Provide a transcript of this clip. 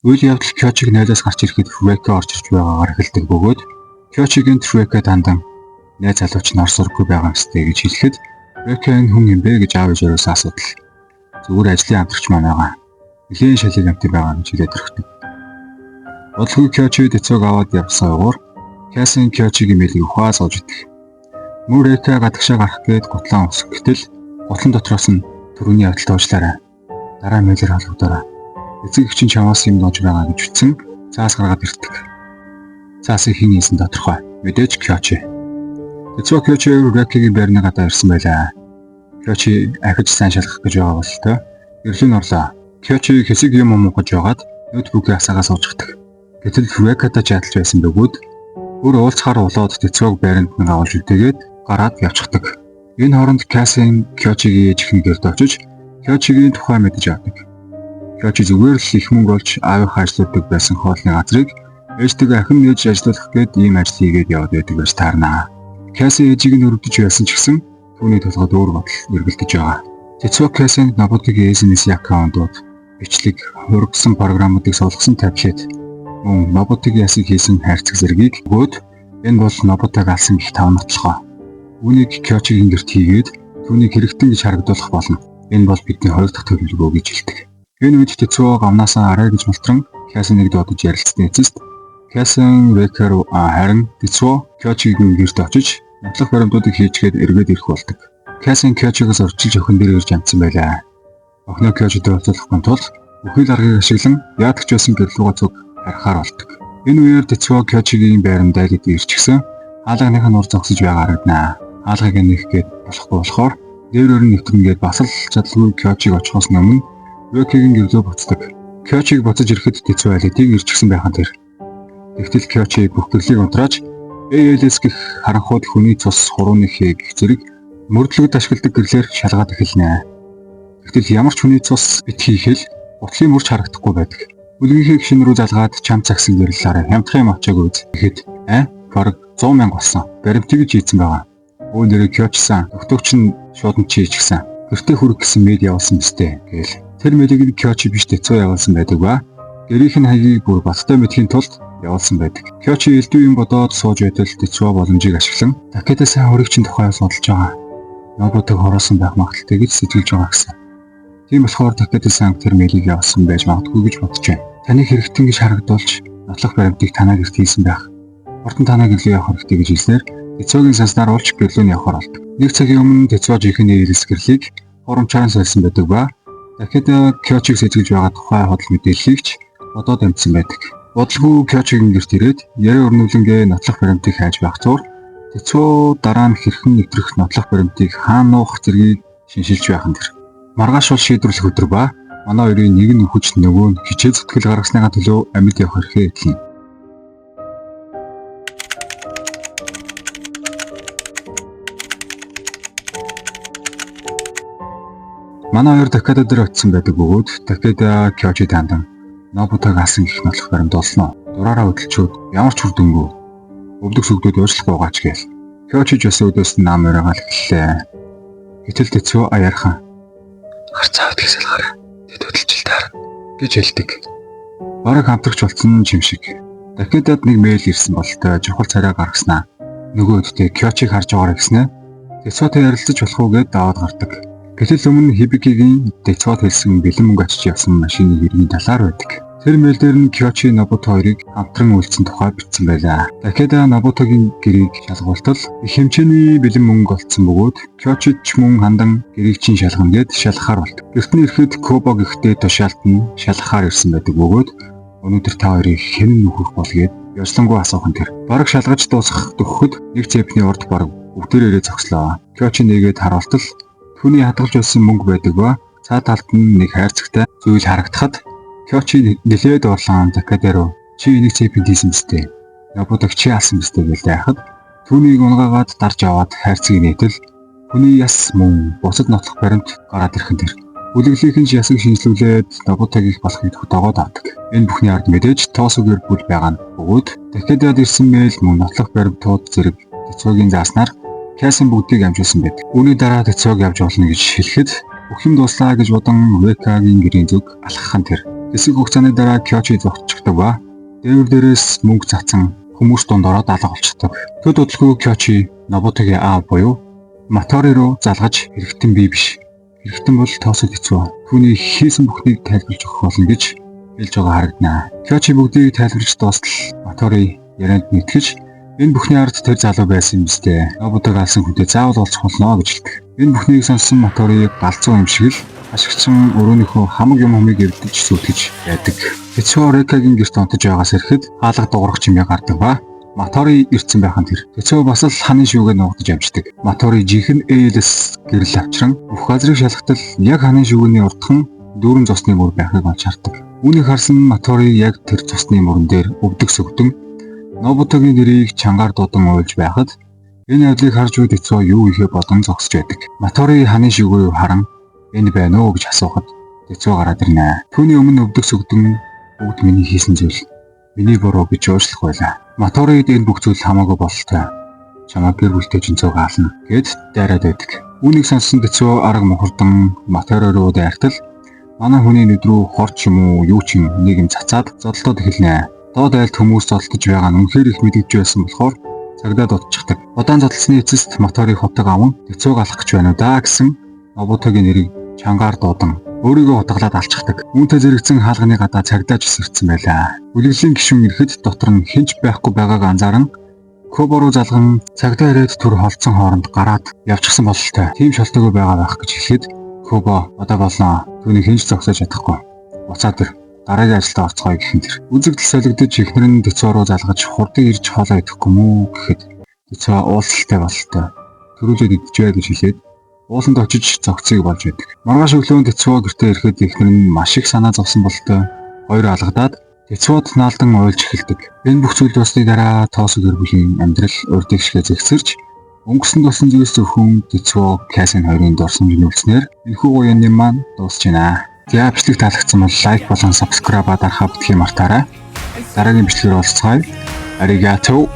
Үйл явдал Кёчиг найзаас гарч ирэхэд Фүрэкэ орж ирж байгаагаар эхэлдэг бөгөөд Кёчигийн Фүрэкэ дандан найз залууч нь орсоргүй байгаа юмстэй гэж хэлэхэд Фүрэкэ энэ хүн юм бэ гэж аав ээжээрээс асуудал. Зүгээр ажлын хамтрагч маань байгаа. Нэлийн шалыг амт байгаа гэж хэлээд өргөдөг. Бодлого Кёчи дэцүүг аваад явсан уур Кясын Кёчигийн мэлийг ухаас олж идэх. Мөн Река гадагшаа гарах гээд гутлаа өмсөх. Гэтэл гутлан дотроос нь түрүүний явдалд уучлаарай. Дараа мэлээр холбогдоорой. Эцэг эгч нь чамаас юм доож байгаа гэж үтсэн цаас гаргаад ирдэг. Цаасыг хэн хийсэн тодорхой. Мэдээж Кёчи. Тэцүү Кёчи Рекигийн байрны гадаа ирсэн байлаа. Кёчи ахиж сайн шалгах гэж байгаа бололтой. Ирлэн орлоо. Кёчи хэсэг юм муухаж байгаад ноутбукийг асаагаа сууждаг. Гэтэл Рекатай чадалж байсан бөгөөд бүр уулзахаар болоод Тэцүүг байранд нь авалж үдээгээд гараад явчихдаг. Энэ хооронд Кясын Кёчигийн ээжийн гэрд очиж Кёчигийн тухай мэдэж авдаг. Кёчи зүгээр л их мөнгө олж аавынхаа ажилладаг байсан хоолны газрыг ээжтэйгээ ахин нээж ажиллах гээд ийм ажил хийгээд яваад байдаг байж таарнаа. Кясын ээжийг нь өрөвдөж байсан ч гэсэн түүний толгойд өөр бодол эргэлдэж байгаа. Тэцүү Кясынд Нобутагийн SMS аккаунтууд, бичлэг, хургасан програмуудыг суулгасан таблет, мөн Нобутагийн ясыг хийсэн хайрцаг зэргийг өгөөд энэ бол Нобутаг алсан гэх тав нотлохоо. Үүнийг Кёчигийн гэрт хийгээд түүнийг хэрэгтэн гэж харагдуулах болно. Энэ бол бидний хоёр дахь төлөвлөгөө гэж хэлдэг. Энэ үед Тэцүү гамнаасаа арай гэж мултран Кясыг дуудаж ярилцсан эцэст Кясын Рекер харин Тэцүү Кёчигийн гэрт очиж нотлох баримтуудыг хийчгээд эргээд ирэх болдог. Кясын Кёчигоос орчилж охин дээр ирж амтсан байлаа. Охиноо Кёчитэй уулзахын тулд бүхэл аргыг ашиглан яадаг ч байсан гэрлүүгээ зүг харахаар болдог. Энэ үеэр Тэцүү Кёчигийн байранд дайлд ирчихсэн хаалганых нь ур зогсож байгаа харагдана. Хаалгыг нэх гээд болохгүй болохоор дээрөөр нь нэвтрэнгээд бас л чадалгүй Кёчиг очихоос өмнө Рекигийн гэрлөө буцдаг. Кёчиг буцаж ирэхэд Тэцүү айлдыг ирчихсэн байхan тэр. Тэгтэл Кёчи бүх гэрлийг унтрааж ALS гэх харанхууд хүний цус хурууны хийг зэрэг мөрдлөгд ашигладаг гэрлээр шалгаад эхэлнэ. Тэгтэл ямар ч хүний цус бит хийхэл гутлын мөрч харагдахгүй байдаг. Үлгийнхээ гişин рүү залгаад чам цагсан гэрлээрээ хямдах юм очоогүй гэхэд бараг 100 мянга болсон. Баримтыг хийцэн байгаа. Өө нэрээ Кёчисан докторч нь шуудан чийчихсэн. Гэртээ хүрэх гэсэн мэд явуулсан мэт гээл. Тэр мэлийг нь Кёчи биш Тэцүү явуулсан байдаг ба гэрийнх нь хаягийг бүр баттай мэдхийн тулд явуулсан байдаг. Кёчи элдв юм бодоод сууж байтал Тэцүү боломжийг ашиглан Такетай сайн хөрөгчийн тухай судалж байгаа. Нобутаг хороосон байх магадaltaй гэж сэтгэлж байгаа гэсэн. Тийм болохоор Такетай сайн тэр мэлийг явуулсан байж магадгүй гэж бодож байна. Таныг хэрэгтэн гэж харагдуулж нотлох баримтыг танаа гэрт хийсэн байх. Хурдан танаа гэрлөө явах хэрэгтэй гэж хэлснээр Тэцүүгийн санснаар уулч гэрлөөний явахаар болдог. Нэг цагийн өмнө Тэцүү жинхэнэ ирэлс гэрлийг хурамчаар сольсон байдаг ба Такетай Кёчиг сэжиглж байгаа тухай худал мэдээллийг ч бодоод амжсан байдаг. Бодлого Кёчигийн гэрт ирээд яриа өрнүүлэнгээ нотлох баримтыг хайж байх зур Тэцүү дараа нь хэрхэн нэвтрэх нотлох баримтыг хаана нуух зэргийг шинжилж байхan тэр. Маргааш бол шийдвэрлэх өдөр ба манай хоёрын нэг нь хүч нөгөө нь хичээл зүтгэл гаргасныхаа төлөө амьд явах хэрэгтэй хэлнэ. Манай хоёр Такетай дээр очисон байдаг бөгөөд Такетай Кёчи дандан Нобутаг алсан гэх нотлох баримт олсноо. Дураараа хөдөлчөөд ямар ч үрдөнгөө өвдөг сүгдүүд уучлах байгаач гээл. Кёчи ч өсөө өдөөс нь нам өрөөгөл эхэллээ. Гэтэл Тэцүү аяархан гарцаа өдгөө салгаарай. Тэд хөдөлжил таарна гэж хэлдэг. Бараг хамтрагч болсон юм шиг. Такетад нэг мэйл ирсэн бололтой чухал царай гаргаснаа. Нөгөө өдөртөө Кёчиг харж байгаарай гэснээр Тэцүүтэй ярилцаж болох уу гэд даваад гардаг. Гэтэл өмнө Хибикигийн Тэцүүд хэлсэн бэлэн мөнгө очиж явсан машины хэргийн талаар байдаг. Тэр мэйл дээр нь Кёчи Нобута хоёрыг хамтран үйлцсэн тухай бичсэн байлаа. Такетай Нобутагийн гэрийг шалгуултал их хэмжээний бэлэн мөнгө олцсон бөгөөд Кёчид ч мөн хандан гэрийг чинь шалгана гэд шалгахаар болдог. Гэрт нь ирэхэд Кобо гихтээ тушаалт нь шалгахаар ирсэн байдаг бөгөөд өнөөдөр та хоёрыг хэн нөхөх бол гэд ёслонгоо асуухан тэр. Бараг шалгаж дуусгах төгөхөд нэг цэпний урд бараг бүгдээрээ зогслоо. Кёчи нэгээд харуултал түүний хадгалж байсан мөнгө байдаг ба цаа талд нь нэг хайрцагтай зүйл харагдахад Кёчи нэлээд орлон Такетай руу чи энийг цэпэнд хийсэн мэт. Нобутаг чи алсан мэт гэж яхад түүнийг унгаагаад дарж аваад хайрцгийг нээтэл хүний яс мөн бусад нотлох баримт гараад ирхэн тэр. Бүлэглийнхэн ясыг шинжилүүлээд Нобутаг их болохыг тогтоогоод авдаг. Энэ бүхний ард мэдээж тоос үгээр бүл байгаа нь бөгөөд Такетад ирсэн мэйл мөн нотлох баримтууд зэрэг Тэцүүгийн зааснаар Кясын бүгдийг амжуулсан байдаг. Үүний дараа Тэцүүг явж болно гэж хэлэхэд бүх юм дууслаа гэж бодан Рекагийн гэрийн зүг алхахын тэр. Хэсэг хугацааны дараа Кёчи зогсчихдог ба дээвэр дээрээс мөнгө цацсан хүмүүс дунд ороод алга болчихдог. Төд удалгүй Кёчи Нобутагийн аав буюу Матори руу залгаж хэрэгтэн бий биш. Хэрэгтэн бол тоосод хэцүү. Түүний хийсэн бүхнийг тайлбарлаж өгөх болно гэж хэлж байгаа харагдана. Кёчи бүгдийг тайлбарлаж дуустал Матори ярианд нэгтгэж энэ бүхний ард тэр залуу байсан юм зү. Нобутаг алсан хүнтэй заавал олцох болно гэж хэлдэг. Энэ бүхнийг сонссон Матори галзуу юм шиг л ашигчин өрөөнийхөө хамаг юмыг эвдэж сүтгэж байдаг. Тэцүү Рекагийн гэрт онтож байгаас ирэхэд хаалга дуурах чимээ гардаг ба Матори ирсэн байханд тэр Тэцүү бас л ханын шүүгээ нуугдаж амждаг. Матори жинхэнэ ээлс гэрэл авчран бүх газрыг шалгатал яг ханын шүүгээний урдхан дүүрэн цусны мөр байхыг олж хардаг. Үүнийг харсан Матори яг тэр цусны мөрөн дээр өвдөг сөгдөн Нобутагийн нэрийг чангаар дуудан уйлж байхад энэ явдлыг харж буй Тэцүү юу ихэ бодон зогсож байдаг. Матори ханын шүүгээ харан энэ байна уу гэж асуухад Тэцүү гараад ирнэ. Түүний өмнө өвдөг сөгдөн бүгд миний хийсэн зүйл. Миний буруу гэж уучлах байлаа. Маторид энэ бүх зүйл хамаагүй бололтой. Чамаа гэр бүлтэй жинцөө гаална гэд дайраад байдаг. Үүнийг сонссон Тэцүү арга мухардан Матори руу дайртал манай хүний нүд рүү хорч юм уу юу ч юм нэг юм цацаад зодолдоод эхэлнэ. Доод айлд хүмүүс зодолдож байгаа нь үнэхээр их мэдэгж байсан болохоор цагдаа дутчихдаг. Удаан зодолсны эцэст Матори хотог аван Тэцүүг алах гэж байна уу даа гэсэн Нобутагийн нэрийг чангаар дуудан өөрийгөө утгалаад алчихдаг. Үүнтэй зэрэгцэн хаалганы гадаа цагдаач ирсэн байлаа. Үлгэлийн гишүүн ирэхэд дотор нь хинч байхгүй байгааг анзааран Кобо руу залган цагдаа ирээд түр холцсон хооронд гараад явчихсан бололтой. Тийм шалтгаан байгаа байх гэж хэлэхэд Кобо одоо болно. Түүнийг хинч зогсоож чадахгүй. Буцаад ир. Дараагийн ажилдаа орцгоё гэхэн тэр. Үзэгдэл солигдож ихнэр нь Тэцүү руу залгаж хурдан ирж хоолоо идэхгүй мүү гэхэд Тэцүү уулсалтай бололтой. Төрүүлээд идчихвэ гэж хэлээд ууланд очиж зогцыг болж байдаг. Маргааш өглөө Тэцүү гэртээ ирэхэд ихнэр нь маш их санаа зовсон бололтой. Хоёр алгадаад Тэцүүд наалдан уйлж эхэлдэг. Энэ бүх зүйл дуусны дараа тоосог гэр бүлийн амьдрал урдыг шигэ зэгсэрч өнгөрсөн тусан зүйлс зөвхөн Тэцүү Кэсин хоёрын дурсамж нөлснээр энэхүү уяаны маань дуусч байна. За бичлэг таалагдсан бол лайк болон сабскрайб дарахаа бүтгий мартаарай. Дараагийн бичлэгээр уулзцгаая. Arigato.